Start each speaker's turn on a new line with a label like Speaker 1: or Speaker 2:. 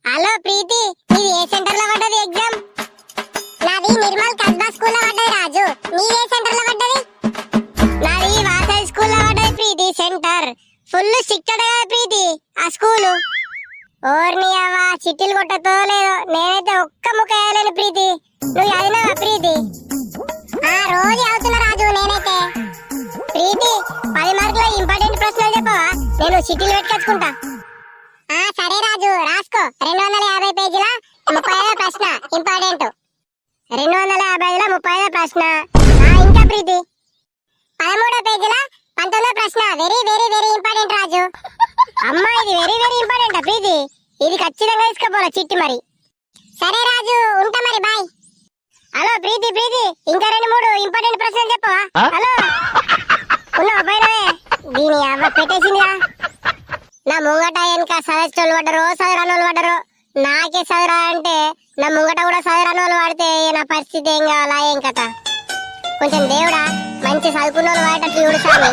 Speaker 1: Hello ప్రీతి, నీది ఏ centre లో పడ్డది ఎగ్జామ్? నాది నిర్మల్ కస్బా స్కూల్ లో పడ్డది రాజు. నీది ఏ సెంటర్ లో పడ్డది? నాది వాసవి స్కూల్ లో పడ్డది ప్రీతి సెంటర్. ఫుల్ స్ట్రిక్టెడ్ కదా ప్రీతి ఆ స్కూలు. ఓర్ని అవ్వ చిట్టీలు కొట్టతో లేదో నేనైతే ఒక్క ముక్క వేయలేను ప్రీతి. నువ్వు చదివినావా ప్రీతి? రోజు చదువుతున్నా రాజు నేనైతే. ప్రీతి 10 మార్కుల ఇంపార్టెంట్ ప్రశ్నలు చెప్పవా? నేను చిట్టీలు పెట్టుకొచ్చుకుంటా. సరే రాజు రాసుకో. 250 పేజీల 35వ ప్రశ్న ఇంపార్టెంట్. 255లో 35వ ప్రశ్న. ఇంకా ప్రీతి 13వ పేజీల 19వ ప్రశ్న. వెరీ వెరీ వెరీ ఇంపార్టెంట్ రాజు. అమ్మా ఇది వెరీ వెరీ ఇంపార్టెంట్ ప్రీతి. ఇది ఖచ్చితంగా తీసుకోపోలే చిట్టి మరి. సరే రాజు ఉంటా మరి బాయ్. హలో ప్రీతి ప్రీతి ఇంకా 2-3 ఇంపార్టెంట్ ప్రశ్నలు చెప్పవా? హలో ఉన్నావా పైనవే? దీని అవ్వ పెట్టేసిందిగా. నా ముంగట వెనక చదివేటోళ్ళు పడ్డరు, చదిరాని వాళ్ళు పడ్డరు. నాకే చదిరా అంటే నా ముంగట కూడా చదిరాని వాళ్ళు పడితే నా పరిస్థితి ఏం కావాలా ఏం కథ? కొంచెం దేవుడా మంచి చదువుకున్న వాళ్ళు పడేటట్లు చూడు స్వామి.